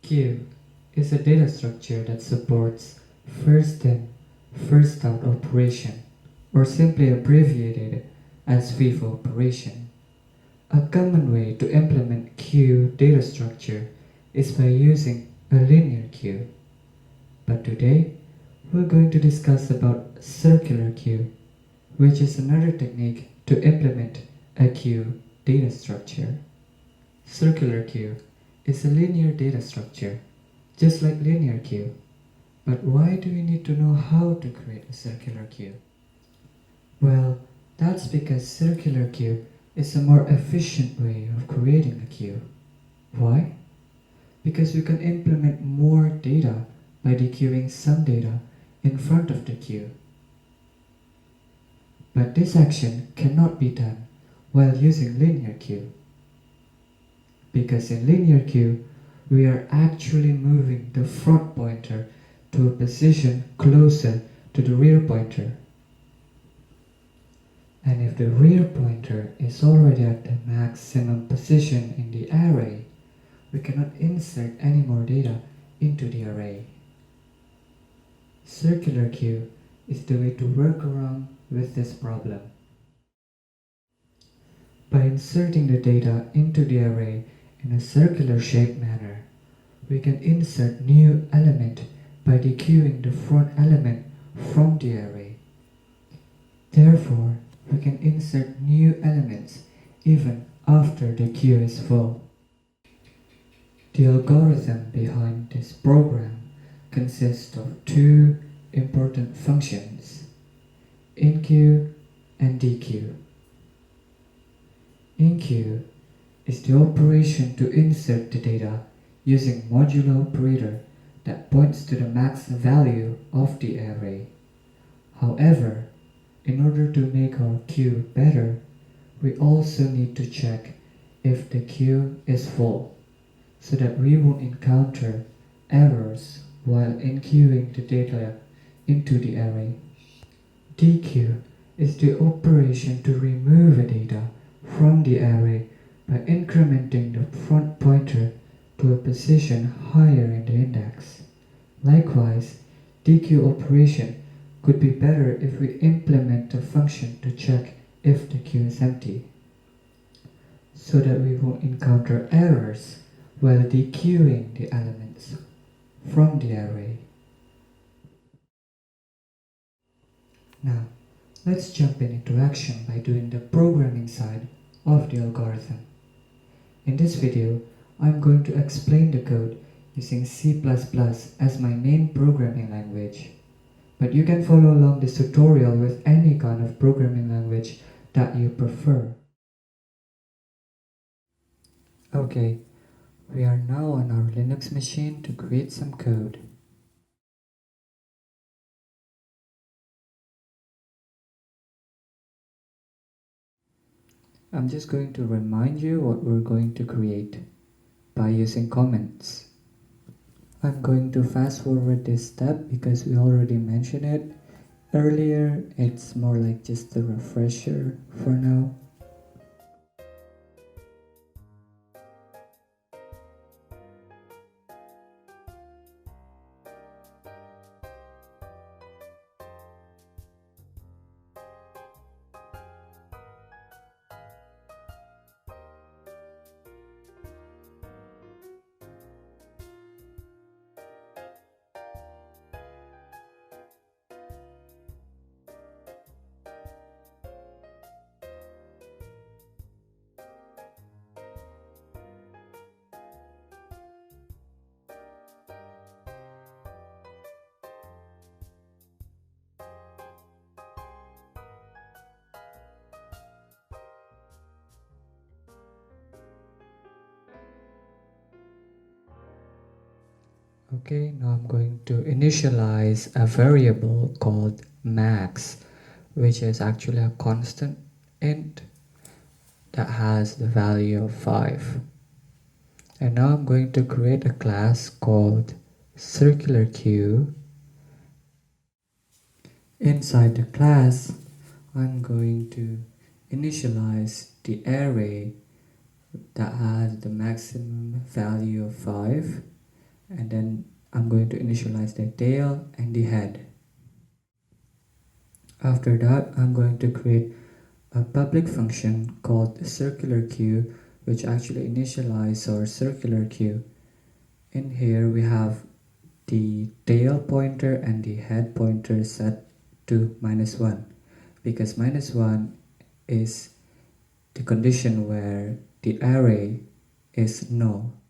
Queue is a data structure that supports first in, first out operation, or simply abbreviated as FIFO operation. A common way to implement queue data structure is by using a linear queue. But today, we're going to discuss about circular queue, which is another technique to implement a queue data structure. Circular queue is a linear data structure, just like linear queue. But why do we need to know how to create a circular queue? Well, that's because circular queue is a more efficient way of creating a queue. Why? Because we can implement more data by dequeuing some data in front of the queue. But this action cannot be done while using linear queue. Because in linear queue, we are actually moving the front pointer to a position closer to the rear pointer. And if the rear pointer is already at the maximum position in the array, we cannot insert any more data into the array. Circular queue is the way to work around with this problem. By inserting the data into the array in a circular shaped manner, we can insert new element by dequeuing the front element from the array. Therefore, we can insert new elements even after the queue is full. The algorithm behind this program consists of two important functions, enqueue and dequeue. Enqueue is the operation to insert the data using modulo operator that points to the max value of the array. However, in order to make our queue better, we also need to check if the queue is full, so that we won't encounter errors while enqueuing the data into the array. Dequeue is the operation to remove the data from the array by incrementing the front pointer to a position higher in the index. Likewise, dequeue operation could be better if we implement a function to check if the queue is empty, so that we won't encounter errors while dequeuing the elements from the array. Now, let's jump into action by doing the programming side of the algorithm. In this video, I'm going to explain the code using C++ as my main programming language. But you can follow along this tutorial with any kind of programming language that you prefer. Okay, we are now on our Linux machine to create some code. I'm just going to remind you what we're going to create by using comments. I'm going to fast forward this step because we already mentioned it earlier. It's more like just a refresher for now. Okay, now I'm going to initialize a variable called max, which is actually a constant int that has the value of 5. And now I'm going to create a class called circular queue. Inside the class, I'm going to initialize the array that has the maximum value of 5, and then I'm going to initialize the tail and the head. After that, I'm going to create a public function called circular queue, which actually initializes our circular queue. In here we have the tail pointer and the head pointer set to -1, because -1 is the condition where the array is null.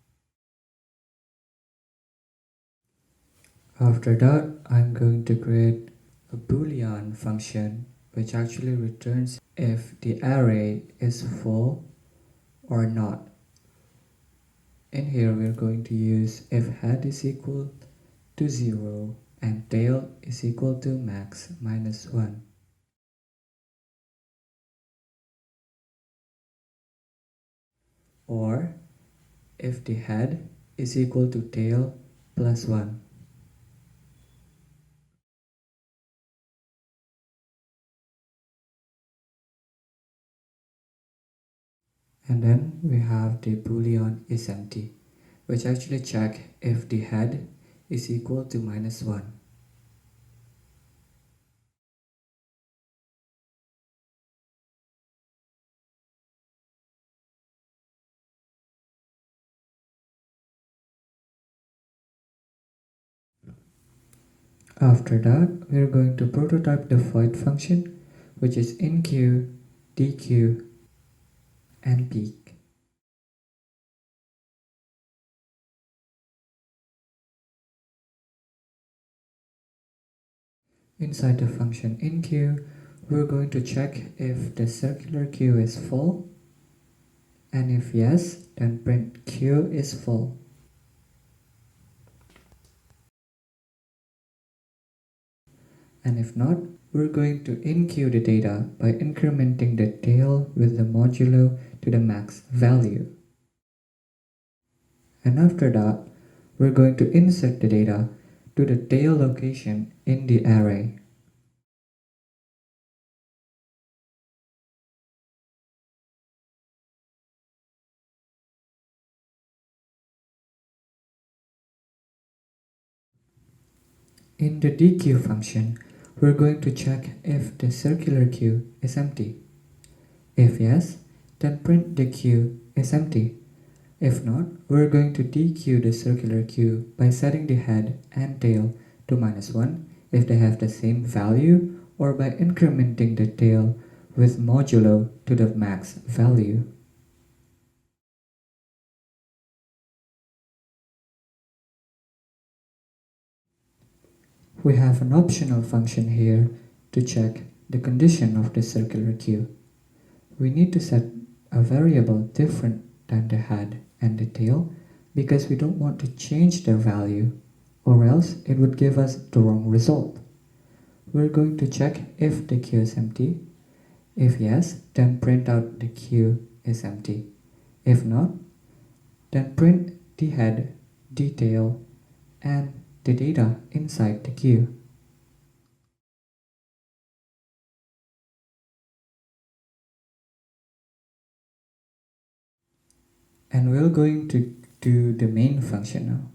After that, I'm going to create a boolean function which actually returns if the array is full or not. In here we're going to use if head is equal to 0 and tail is equal to max -1. Or if the head is equal to tail plus 1. And then we have the boolean is empty, which actually check if the head is equal to -1. After that, we are going to prototype the void function, which is enqueue, dequeue, and peek. Inside the function enqueue, we're going to check if the circular queue is full, and if yes, then print queue is full. And if not, we're going to enqueue the data by incrementing the tail with the modulo to the max value. And after that, we're going to insert the data to the tail location in the array. In the dequeue function, we're going to check if the circular queue is empty. If yes, then print the queue is empty. If not, we're going to dequeue the circular queue by setting the head and tail to -1 if they have the same value, or by incrementing the tail with modulo to the max value. We have an optional function here to check the condition of the circular queue. We need to set a variable different than the head and the tail because we don't want to change their value, or else it would give us the wrong result. We're going to check if the queue is empty. If yes, then print out the queue is empty. If not, then print the head, the tail, and the data inside the queue. And we're going to do the main function now.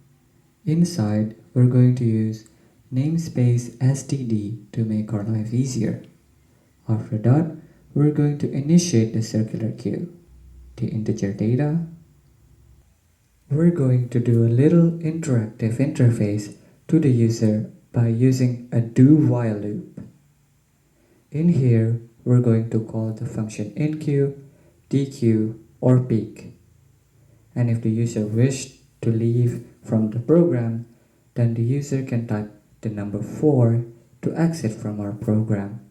Inside, we're going to use namespace std to make our life easier. After that, we're going to initiate the circular queue, the integer data. We're going to do a little interactive interface to the user by using a do-while loop. In here, we're going to call the function enqueue, dequeue, or peek. And if the user wished to leave from the program, then the user can type the number 4 to exit from our program.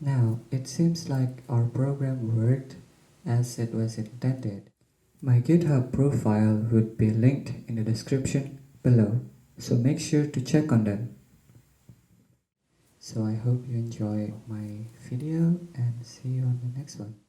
Now, it seems like our program worked as it was intended. My GitHub profile would be linked in the description below, so make sure to check on them. So I hope you enjoy my video and see you on the next one.